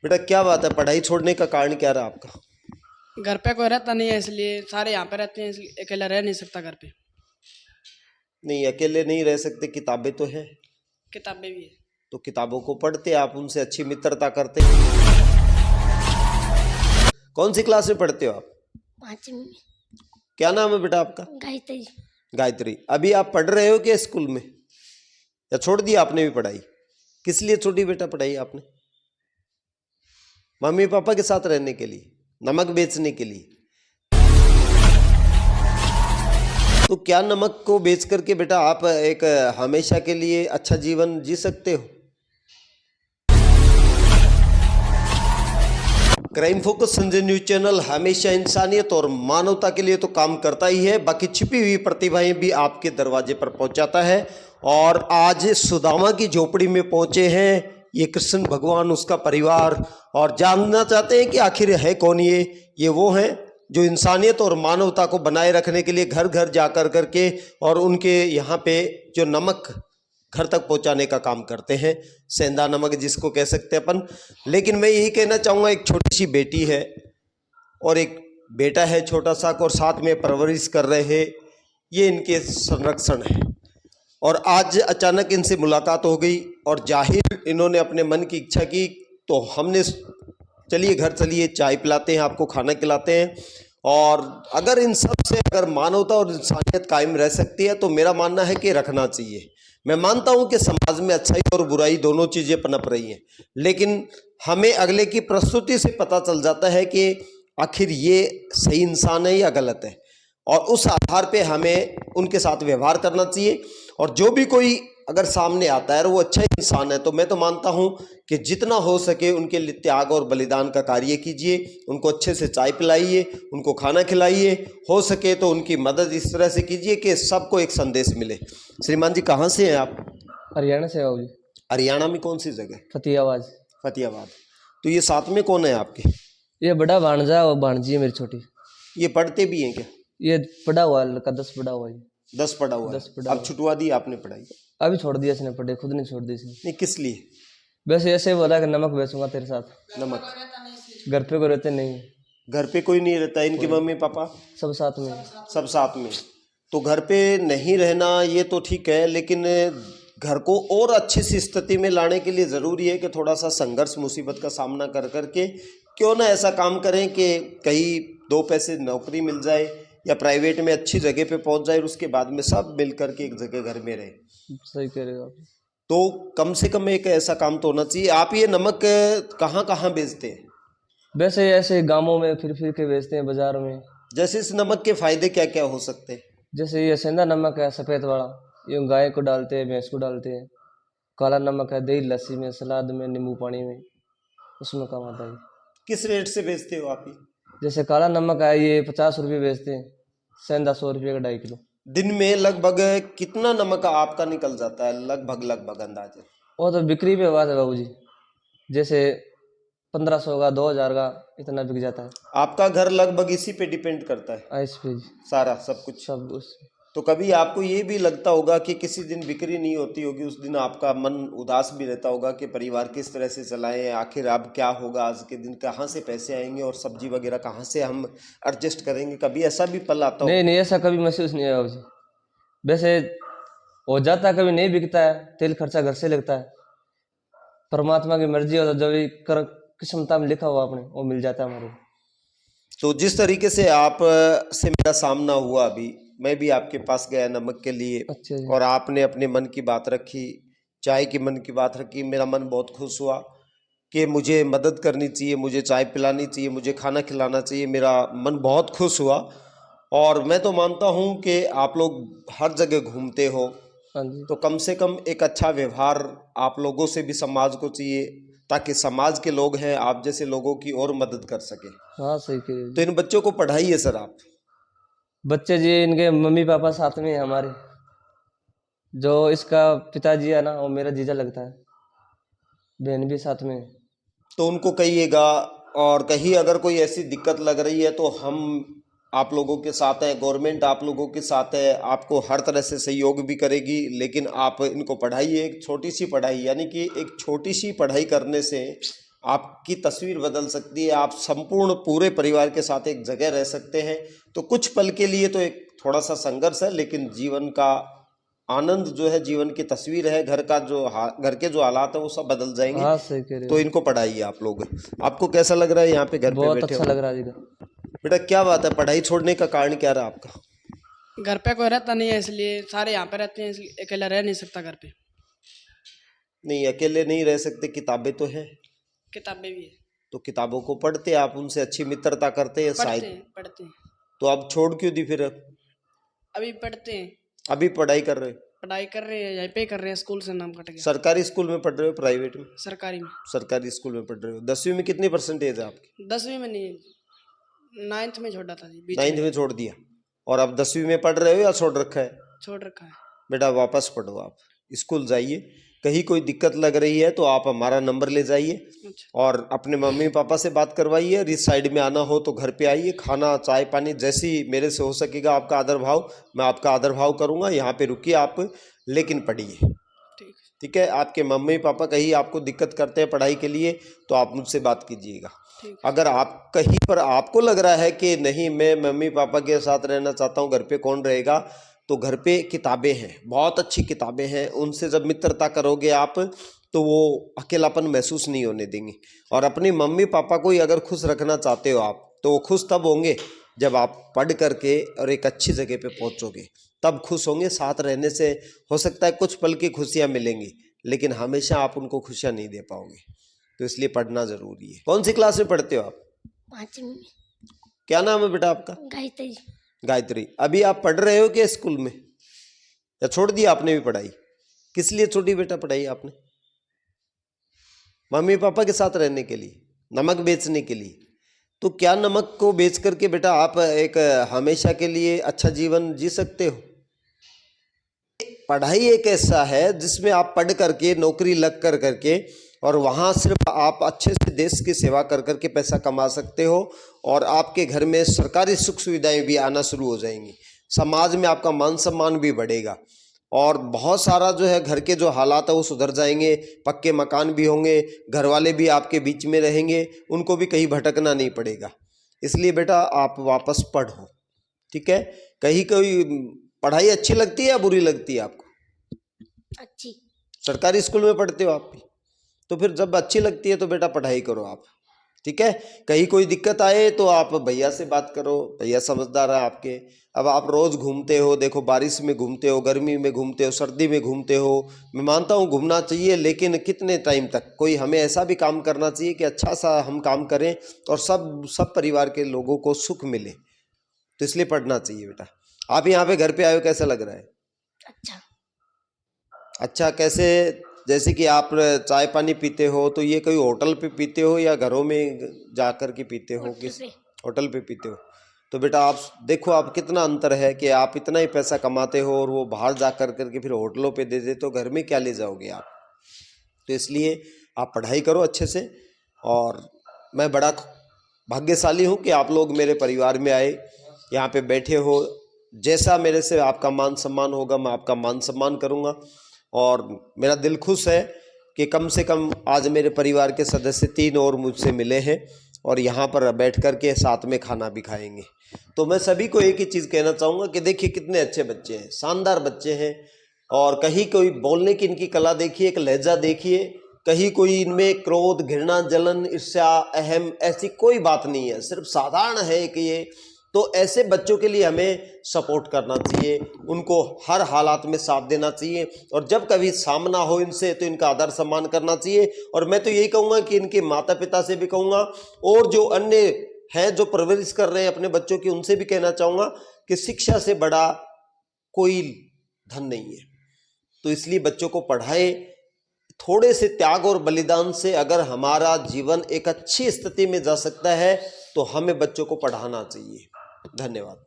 बेटा क्या बात है, पढ़ाई छोड़ने का कारण क्या रहा आपका? घर पे कोई रहता नहीं है, इसलिए सारे यहाँ पे रहते हैं, इसलिए अकेला रह नहीं सकता घर पे। नहीं, अकेले नहीं रह सकते, किताबें तो हैं, किताबें भी है। तो किताबों को पढ़ते, आप उनसे अच्छी मित्रता करते। कौन सी क्लास में पढ़ते हो आप? 5वीं में। क्या नाम है बेटा आपका? गायत्री। गायत्री। अभी आप पढ़ रहे हो क्या स्कूल में, या छोड़ दिया आपने भी पढ़ाई? किस लिए छोड़ी बेटा पढ़ाई आपने? मम्मी पापा के साथ रहने के लिए, नमक बेचने के लिए? तो क्या नमक को बेच करके बेटा आप एक हमेशा के लिए अच्छा जीवन जी सकते हो? Crime focus Sanjay news channel हमेशा इंसानियत और मानवता के लिए तो काम करता ही है, बाकी छिपी हुई प्रतिभाएं भी आपके दरवाजे पर पहुंचाता है। और आज सुदामा की झोपड़ी में पहुंचे हैं ये कृष्ण भगवान, उसका परिवार, और जानना चाहते हैं कि आखिर है कौन ये वो हैं जो इंसानियत और मानवता को बनाए रखने के लिए घर घर जाकर करके और उनके यहाँ पे जो नमक घर तक पहुंचाने का काम करते हैं, सेंधा नमक जिसको कह सकते हैं अपन। लेकिन मैं यही कहना चाहूँगा, एक छोटी सी बेटी है और एक बेटा है छोटा सा, और साथ में परवरिश कर रहे हैं, ये इनके संरक्षण है। और आज अचानक इनसे मुलाकात हो गई और जाहिर इन्होंने अपने मन की इच्छा की, तो हमने चलिए घर चलिए, चाय पिलाते हैं आपको, खाना खिलाते हैं। और अगर इन सब से अगर मानवता और इंसानियत कायम रह सकती है तो मेरा मानना है कि रखना चाहिए। मैं मानता हूं कि समाज में अच्छाई और बुराई दोनों चीज़ें पनप रही हैं, लेकिन हमें अगले की प्रस्तुति से पता चल जाता है कि आखिर ये सही इंसान है या गलत है, और उस आधार पे हमें उनके साथ व्यवहार करना चाहिए। और जो भी कोई अगर सामने आता है और वो अच्छा इंसान है, तो मैं तो मानता हूं कि जितना हो सके उनके लिए त्याग और बलिदान का कार्य कीजिए, उनको अच्छे से चाय पिलाइए, उनको खाना खिलाइए, हो सके तो उनकी मदद इस तरह से कीजिए कि सबको एक संदेश मिले। श्रीमान जी कहाँ से हैं आप? हरियाणा से बाबू जी। हरियाणा में कौन सी जगह? फतेहाबाद। फतेहाबाद। तो ये साथ में कौन है आपके? ये बड़ा भांजा और भांजी है मेरी छोटी। ये पढ़ते भी हैं क्या? ये पढ़ा हुआ है, लड़का 10 पढ़ा हुआ है। 10 पढ़ा हुआ है। 10 पढ़ा अब छुटवा दी आपने पढ़ाई? अभी छोड़ दिया इसने पढ़े, खुद ने छोड़ दी इसने। नहीं, किस लिए? वैसे ऐसे बोला कि नमक बेचूंगा तेरे साथ। नमक? घर पे को रहते नहीं, घर पे कोई नहीं रहता? इनके मम्मी पापा सब साथ में। सब साथ में? तो घर पे नहीं रहना ये तो ठीक है, लेकिन घर को और अच्छी सी स्थिति में लाने के लिए ज़रूरी है कि थोड़ा सा संघर्ष मुसीबत का सामना कर करके क्यों ना ऐसा काम करें कि कहीं 2 पैसे नौकरी मिल जाए या प्राइवेट में अच्छी जगह पे पहुंच जाए, और उसके बाद में सब मिल करके एक जगह घर में रहे। सही कह रहे हो आप। तो कम से कम एक ऐसा काम तो होना चाहिए। आप ये नमक कहाँ कहाँ बेचते हैं? वैसे ऐसे गाँवों में फिर के बेचते हैं, बाजार में। जैसे इस नमक के फायदे क्या क्या हो सकते हैं? जैसे ये सेंधा नमक है सफ़ेद वाला, ये गाय को डालते हैं, भैंस को डालते हैं। काला नमक है दही लस्सी में, सलाद में, नींबू पानी में, उसमें काम आता है। किस रेट से बेचते हो आप ये? जैसे काला नमक है ये 50 रुपये बेचते हैं, सेंधा 100 रुपये का 2.5 किलो। दिन में लगभग कितना नमक आपका निकल जाता है, लगभग अंदाजे? वो तो बिक्री पे बात है बाबूजी, जैसे 1500 का 2000 का इतना बिक जाता है। आपका घर लगभग इसी पे डिपेंड करता है? आइस पे सारा सब कुछ? सब कुछ। तो कभी आपको ये भी लगता होगा कि किसी दिन बिक्री नहीं होती होगी, उस दिन आपका मन उदास भी रहता होगा कि परिवार किस तरह से चलाएं, आखिर अब क्या होगा, आज के दिन कहाँ से पैसे आएंगे और सब्जी वगैरह कहाँ से हम एडजस्ट करेंगे? कभी ऐसा भी पल आता हो? नहीं, ऐसा कभी महसूस नहीं है बाबूजी। वैसे हो जाता है, कभी नहीं बिकता है, तेल खर्चा घर से लगता है। परमात्मा की मर्जी हो तो जो भी कर किस्मत में लिखा हुआ अपने वो मिल जाता है हमारे। तो जिस तरीके से आप से मेरा सामना हुआ, अभी मैं भी आपके पास गया नमक के लिए, अच्छा जी। और आपने अपने मन की बात रखी, चाय की मन की बात रखी, मेरा मन बहुत खुश हुआ कि मुझे मदद करनी चाहिए, मुझे चाय पिलानी चाहिए, मुझे खाना खिलाना चाहिए। मेरा मन बहुत खुश हुआ। और मैं तो मानता हूँ कि आप लोग हर जगह घूमते हो, हाँ जी। तो कम से कम एक अच्छा व्यवहार आप लोगों से भी समाज को चाहिए, ताकि समाज के लोग हैं आप जैसे लोगों की और मदद कर सके। हाँ सही कह रहे हो। तो इन बच्चों को पढ़ाइए सर आप। बच्चे जी इनके मम्मी पापा साथ में हैं हमारे, जो इसका पिताजी है ना वो मेरा जीजा लगता है, बहन भी साथ में है। तो उनको कहिएगा, और कहीं अगर कोई ऐसी दिक्कत लग रही है तो हम आप लोगों के साथ हैं, गवर्नमेंट आप लोगों के साथ है, आपको हर तरह से सहयोग भी करेगी। लेकिन आप इनको पढ़ाइए, एक छोटी सी पढ़ाई, यानी कि एक छोटी सी पढ़ाई करने से आपकी तस्वीर बदल सकती है। आप संपूर्ण पूरे परिवार के साथ एक जगह रह सकते हैं। तो कुछ पल के लिए तो एक थोड़ा सा संघर्ष है, लेकिन जीवन का आनंद जो है, जीवन की तस्वीर है, घर के जो हालात है वो सब बदल जाएंगे। हाँ सही कह रहे तो हो। इनको पढ़ाइए आप लोग। आपको कैसा लग रहा है यहाँ पे घर पे बहुत बैठे अच्छा हो? लग रहा है जी। बेटा क्या बात है, पढ़ाई छोड़ने का कारण क्या रहा आपका? घर पे कोई रहता नहीं है इसलिए, सारे यहाँ पे रहते हैं इसलिए अकेला रह नहीं सकता घर पे। नहीं, अकेले नहीं रह सकते, किताबें तो हैं, किताबें भी है, तो किताबों को पढ़ते, आप उनसे अच्छी मित्रता करते हैं शायद। पढ़ते हैं। तो आप छोड़ क्यों दी फिर? अभी पढ़ते हैं, अभी पढ़ाई कर रहे हो? पढ़ाई कर रहे हैं, यहीं पे कर रहे हैं, स्कूल से नाम कट गया। सरकारी स्कूल में पढ़ रहे हो, प्राइवेट में? सरकारी में। सरकारी स्कूल में पढ़ रहे हो। 10वीं में कितनी परसेंटेज है आपकी? 10वीं में नहीं, 9th में छोड़ा था जी, बीच 9th में में छोड़ दिया, और अब 10वीं में पढ़ रहे हो या छोड़ रखा है? छोड़ रखा है। बेटा वापस पढ़ो, आप स्कूल जाइए। कहीं कोई दिक्कत लग रही है तो आप हमारा नंबर ले जाइए अच्छा। और अपने मम्मी पापा से बात करवाइए। और इस साइड में आना हो तो घर पे आइए, खाना चाय पानी जैसी मेरे से हो सकेगा आपका आदर भाव, मैं आपका आदर भाव करूँगा। यहाँ पे रुकिए आप, लेकिन पढ़िए, ठीक। ठीक है? आपके मम्मी पापा कहीं आपको दिक्कत करते हैं पढ़ाई के लिए तो आप मुझसे बात कीजिएगा। ठीक। अगर आप कहीं पर आपको लग रहा है कि नहीं मैं मम्मी पापा के साथ रहना चाहता हूँ, घर पे कौन रहेगा, तो घर पे किताबें हैं, बहुत अच्छी किताबें हैं, उनसे जब मित्रता करोगे आप तो वो अकेलापन महसूस नहीं होने देंगे। और अपनी मम्मी पापा को ही अगर खुश रखना चाहते हो आप, तो वो खुश तब होंगे जब आप पढ़ करके और एक अच्छी जगह पे पहुंचोगे, तब खुश होंगे। साथ रहने से हो सकता है कुछ पल की खुशियां मिलेंगी, लेकिन हमेशा आप उनको खुशियां नहीं दे पाओगे। तो इसलिए पढ़ना जरूरी है। कौन सी क्लास में पढ़ते हो आप? 5वीं में। क्या नाम है बेटा आपका? गायत्री। गायत्री। अभी आप पढ़ रहे हो क्या स्कूल में, या छोड़ दिया आपने भी पढ़ाई? किस लिए छोड़ी बेटा पढ़ाई आपने? मम्मी पापा के साथ रहने के लिए, नमक बेचने के लिए? तो क्या नमक को बेच करके बेटा आप एक हमेशा के लिए अच्छा जीवन जी सकते हो? पढ़ाई एक ऐसा है जिसमें आप पढ़ करके नौकरी लग कर करके और वहाँ सिर्फ आप अच्छे से देश की सेवा कर करके पैसा कमा सकते हो, और आपके घर में सरकारी सुख सुविधाएं भी आना शुरू हो जाएंगी, समाज में आपका मान सम्मान भी बढ़ेगा, और बहुत सारा जो है घर के जो हालात है वो सुधर जाएंगे, पक्के मकान भी होंगे, घर वाले भी आपके बीच में रहेंगे, उनको भी कहीं भटकना नहीं पड़ेगा। इसलिए बेटा आप वापस पढ़ो, ठीक है? कहीं कोई पढ़ाई अच्छी लगती है या बुरी लगती है आपको? अच्छी। सरकारी स्कूल में पढ़ते हो आप भी, तो फिर जब अच्छी लगती है तो बेटा पढ़ाई करो आप, ठीक है? कहीं कोई दिक्कत आए तो आप भैया से बात करो, भैया समझदार है आपके। अब आप रोज घूमते हो, देखो बारिश में घूमते हो, गर्मी में घूमते हो, सर्दी में घूमते हो, मैं मानता हूँ घूमना चाहिए, लेकिन कितने टाइम तक? कोई हमें ऐसा भी काम करना चाहिए कि अच्छा सा हम काम करें और सब परिवार के लोगों को सुख मिले। तो इसलिए पढ़ना चाहिए बेटा। आप यहाँ पे घर पे आए हो, कैसा लग रहा है? अच्छा। अच्छा कैसे? जैसे कि आप चाय पानी पीते हो तो ये कोई होटल पे पीते हो या घरों में जा कर के पीते हो? किस होटल पे पीते हो? तो बेटा आप देखो, आप कितना अंतर है कि आप इतना ही पैसा कमाते हो और वो बाहर जा कर करके फिर होटलों पे दे देते हो, घर में क्या ले जाओगे आप? तो इसलिए आप पढ़ाई करो अच्छे से, और मैं बड़ा भाग्यशाली हूँ कि आप लोग मेरे परिवार में आए, यहाँ पे बैठे हो। जैसा मेरे से आपका मान सम्मान होगा मैं आपका मान सम्मान करूँगा, और मेरा दिल खुश है कि कम से कम आज मेरे परिवार के सदस्य 3 और मुझसे मिले हैं और यहाँ पर बैठ कर के साथ में खाना भी खाएंगे। तो मैं सभी को एक ही चीज़ कहना चाहूँगा कि देखिए कितने अच्छे बच्चे हैं, शानदार बच्चे हैं, और कहीं कोई बोलने की इनकी कला देखिए, एक लहजा देखिए, कहीं कोई इनमें क्रोध, घृणा, जलन, ईर्ष्या, अहम ऐसी कोई बात नहीं है, सिर्फ साधारण है कि ये। तो ऐसे बच्चों के लिए हमें सपोर्ट करना चाहिए, उनको हर हालात में साथ देना चाहिए, और जब कभी सामना हो इनसे तो इनका आदर सम्मान करना चाहिए। और मैं तो यही कहूँगा कि इनके माता पिता से भी कहूँगा, और जो अन्य हैं जो परवरिश कर रहे हैं अपने बच्चों की, उनसे भी कहना चाहूँगा कि शिक्षा से बड़ा कोई धन नहीं है। तो इसलिए बच्चों को पढ़ाए। थोड़े से त्याग और बलिदान से अगर हमारा जीवन एक अच्छी स्थिति में जा सकता है तो हमें बच्चों को पढ़ाना चाहिए। धन्यवाद।